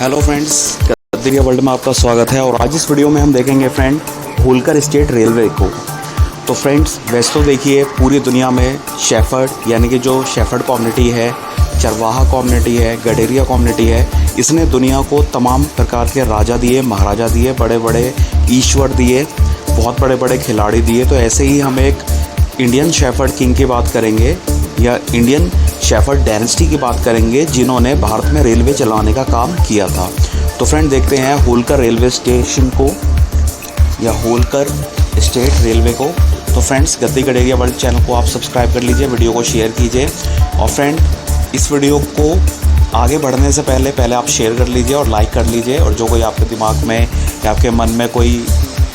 Hello friends, गद्दरिया world में आपका स्वागत है। और आज इस वीडियो में हम देखेंगे फ्रेंड होलकर स्टेट रेलवे को। तो फ्रेंड्स, वैसे तो देखिए पूरी दुनिया में शेफर्ड यानी कि जो शेफर्ड कम्युनिटी है, चरवाहा कम्युनिटी है, गडेरिया कम्युनिटी है, इसने दुनिया को तमाम प्रकार के राजा दिए, महाराजा दिए, बड़े बड़े ईश्वर दिए, बहुत बड़े बड़े खिलाड़ी दिए। तो ऐसे ही हम एक इंडियन शेफर्ड किंग की बात करेंगे या इंडियन शेफर्ड डायनेस्टी की बात करेंगे जिन्होंने भारत में रेलवे चलाने का काम किया था। तो फ्रेंड देखते हैं होलकर रेलवे स्टेशन को या होलकर स्टेट रेलवे को। तो फ्रेंड्स, गद्दी गडेरिया वर्ल्ड चैनल को आप सब्सक्राइब कर लीजिए, वीडियो को शेयर कीजिए। और फ्रेंड, इस वीडियो को आगे बढ़ने से पहले आप शेयर कर लीजिए और लाइक कर लीजिए। और जो कोई आपके दिमाग में या आपके मन में कोई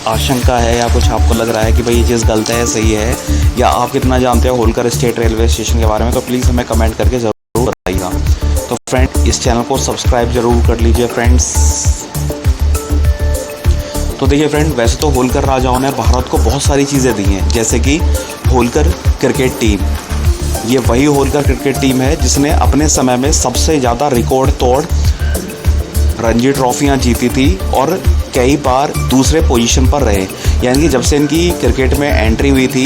आशंका है या कुछ आपको लग रहा है कि भाई ये चीज़ गलत है, सही है, या आप कितना जानते हो होलकर स्टेट रेलवे स्टेशन के बारे में, तो प्लीज़ हमें कमेंट करके ज़रूर बताइएगा। तो फ्रेंड, इस चैनल को सब्सक्राइब ज़रूर कर लीजिए फ्रेंड्स। तो देखिए फ्रेंड, वैसे तो होलकर राजाओं ने भारत को बहुत सारी चीज़ें दी हैं, जैसे कि होलकर क्रिकेट टीम। ये वही होलकर क्रिकेट टीम है जिसने अपने समय में सबसे ज़्यादा रिकॉर्ड तोड़ रणजी ट्रॉफियाँ जीती थी और कई बार दूसरे पोजीशन पर रहे। यानी कि जब से इनकी क्रिकेट में एंट्री हुई थी,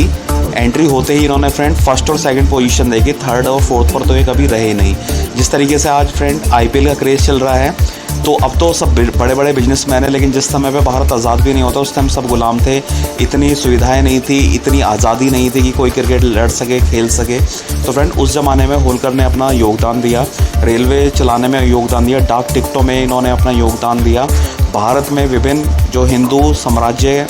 एंट्री होते ही इन्होंने फ्रेंड फर्स्ट और सेकंड पोजीशन देखी, थर्ड और फोर्थ पर तो ये कभी रहे नहीं। जिस तरीके से आज फ्रेंड आईपीएल का क्रेज़ चल रहा है, तो अब तो सब बड़े बड़े बिजनेसमैन हैं, लेकिन जिस समय पे भारत आज़ाद भी नहीं होता उस टाइम सब गुलाम थे। इतनी सुविधाएं नहीं थी, इतनी आज़ादी नहीं थी कि कोई क्रिकेट लड़ सके, खेल सके। तो फ्रेंड, उस ज़माने में होलकर ने अपना योगदान दिया, रेलवे चलाने में योगदान दिया, डाक टिकटों में इन्होंने अपना योगदान दिया। भारत में विभिन्न जो हिंदू साम्राज्य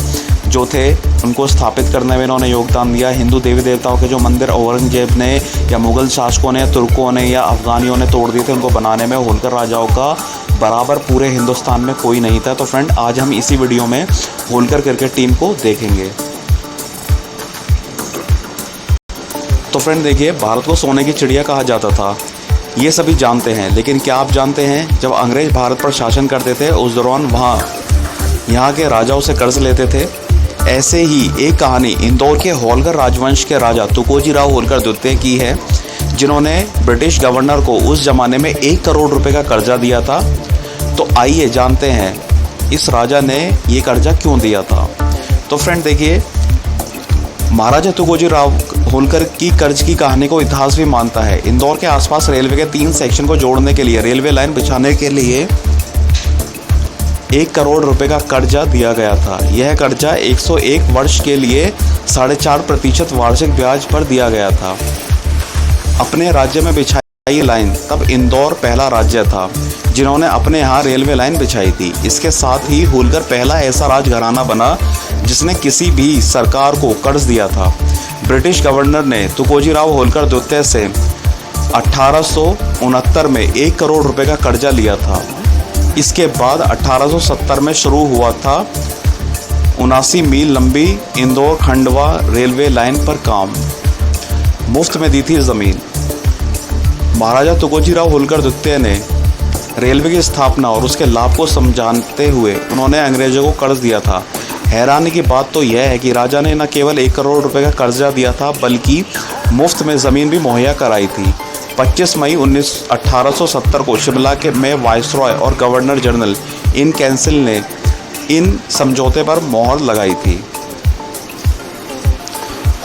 जो थे उनको स्थापित करने में इन्होंने योगदान दिया। हिंदू देवी देवताओं के जो मंदिर औरंगजेब ने या मुग़ल शासकों ने, तुर्कों ने या अफ़गानियों ने तोड़ दिए थे, उनको बनाने में होलकर राजाओं का बराबर पूरे हिंदुस्तान में कोई नहीं था। तो फ्रेंड, आज हम इसी वीडियो में होलकर क्रिकेट टीम को देखेंगे। तो फ्रेंड देखिए, भारत को सोने की चिड़िया कहा जाता था, ये सभी जानते हैं। लेकिन क्या आप जानते हैं, जब अंग्रेज़ भारत पर शासन करते थे उस दौरान यहाँ के राजाओं से कर्ज लेते थे। ऐसे ही एक कहानी इंदौर के होलकर राजवंश के राजा तुकोजी राव होलकर द्वितीय की है, जिन्होंने ब्रिटिश गवर्नर को उस ज़माने में 1 करोड़ रुपए का कर्जा दिया था। तो आइए जानते हैं इस राजा ने ये कर्जा क्यों दिया था। तो फ्रेंड देखिए, महाराजा तुकोजी राव होलकर की कर्ज की कहानी को इतिहास भी मानता है। इंदौर के आसपास रेलवे के 3 सेक्शन को जोड़ने के लिए, रेलवे लाइन बिछाने के लिए 1 करोड़ रुपए का कर्जा दिया गया था। यह कर्जा 101 वर्ष के लिए 4.5% वार्षिक ब्याज पर दिया गया था। अपने राज्य में बिछाई लाइन, तब इंदौर पहला राज्य था जिन्होंने अपने यहाँ रेलवे लाइन बिछाई थी। इसके साथ ही होलकर पहला ऐसा राजघराना बना जिसने किसी भी सरकार को कर्ज दिया था। ब्रिटिश गवर्नर ने तुकोजी राव होलकर द्वितीय से 1869 में 1 करोड़ रुपए का कर्जा लिया था। इसके बाद 1870 में शुरू हुआ था 79 मील लंबी इंदौर खंडवा रेलवे लाइन पर काम। मुफ्त में दी थी ज़मीन। महाराजा तुकोजी राव होलकर द्वितीय ने रेलवे की स्थापना और उसके लाभ को समझाते हुए उन्होंने अंग्रेज़ों को कर्ज दिया था। हैरानी की बात तो यह है कि राजा ने न केवल 1 करोड़ रुपए का कर्जा दिया था, बल्कि मुफ्त में ज़मीन भी मुहैया कराई थी। 25 मई 1870 को शिमला के में वाइसरॉय और गवर्नर जनरल इन कैंसिल ने इन समझौते पर मोहर लगाई थी।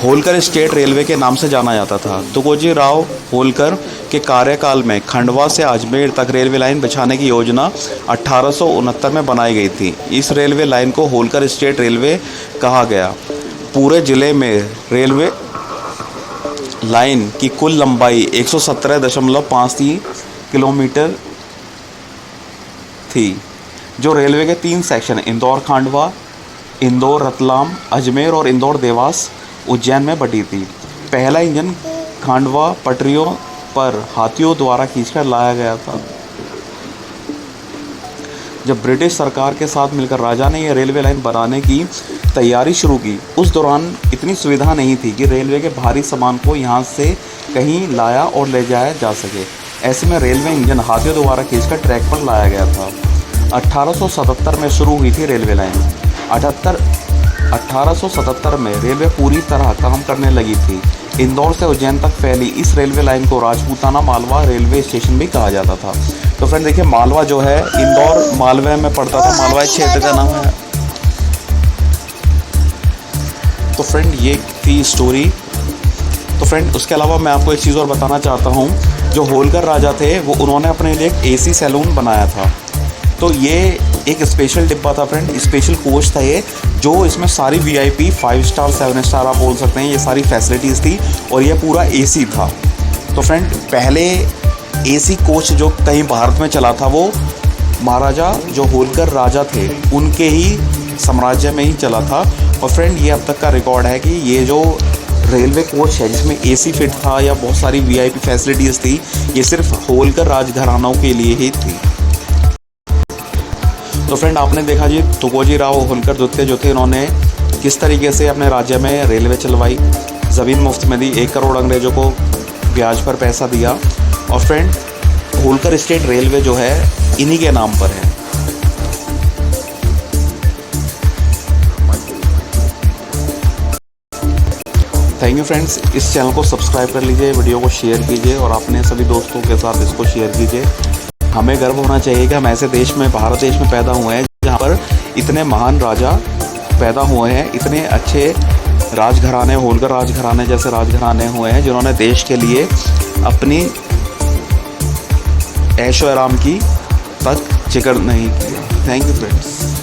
होलकर स्टेट रेलवे के नाम से जाना जाता था। तुकोजी राव होलकर के कार्यकाल में खंडवा से अजमेर तक रेलवे लाइन बिछाने की योजना 1869 में बनाई गई थी। इस रेलवे लाइन को होलकर स्टेट रेलवे कहा गया। पूरे ज़िले में रेलवे लाइन की कुल लंबाई 117.53 किलोमीटर थी, जो रेलवे के 3 सेक्शन इंदौर खांडवा, इंदौर रतलाम, अजमेर और इंदौर देवास उज्जैन में बटी थी। पहला इंजन खांडवा पटरियों पर हाथियों द्वारा खींचकर लाया गया था। जब ब्रिटिश सरकार के साथ मिलकर राजा ने यह रेलवे लाइन बनाने की तैयारी शुरू की, उस दौरान इतनी सुविधा नहीं थी कि रेलवे के भारी सामान को यहाँ से कहीं लाया और ले जाया जा सके। ऐसे में रेलवे इंजन हाथियों द्वारा खींचकर ट्रैक पर लाया गया था। 1877 में शुरू हुई थी रेलवे लाइन। 1877 में रेलवे पूरी तरह काम करने लगी थी। इंदौर से उज्जैन तक फैली इस रेलवे लाइन को राजपूताना मालवा रेलवे स्टेशन भी कहा जाता था। तो फ्रेंड देखिए, मालवा जो है इंदौर मालवे में पड़ता था, मालवा एक क्षेत्र का नाम है। तो फ्रेंड ये थी स्टोरी। तो फ्रेंड उसके अलावा मैं आपको एक चीज़ और बताना चाहता हूँ, जो होलकर राजा थे वो उन्होंने अपने लिए एक एसी सैलून बनाया था। तो ये एक स्पेशल डिब्बा था फ्रेंड, स्पेशल कोच था ये, जो इसमें सारी वीआईपी 5 स्टार 7 स्टार आप बोल सकते हैं, ये सारी फैसिलिटीज़ थी और ये पूरा एसी था। तो फ्रेंड पहले एसी कोच जो कहीं भारत में चला था वो महाराजा जो होलकर राजा थे उनके ही साम्राज्य में ही चला था। और फ्रेंड ये अब तक का रिकॉर्ड है कि ये जो रेलवे कोच है जिसमें एसी फिट था या बहुत सारी वीआईपी फैसिलिटीज़ थी, ये सिर्फ होलकर राजघरानों के लिए ही थी। तो फ्रेंड आपने देखा जी, तुकोजी राव होलकर जो थे इन्होंने किस तरीके से अपने राज्य में रेलवे चलवाई, ज़मीन मुफ्त में दी, 1 करोड़ अंग्रेज़ों को ब्याज पर पैसा दिया। और फ्रेंड होलकर स्टेट रेलवे जो है इन्हीं के नाम पर है। थैंक यू फ्रेंड्स, इस चैनल को सब्सक्राइब कर लीजिए, वीडियो को शेयर कीजिए और अपने सभी दोस्तों के साथ इसको शेयर कीजिए। हमें गर्व होना चाहिए कि हम ऐसे देश में, भारत देश में पैदा हुए हैं जहाँ पर इतने महान राजा पैदा हुए हैं, इतने अच्छे राजघराने, होलकर राजघराने जैसे राजघराने हुए हैं जिन्होंने देश के लिए अपनी ऐशो आराम की तक जिक्र नहीं किया। Thank you friends.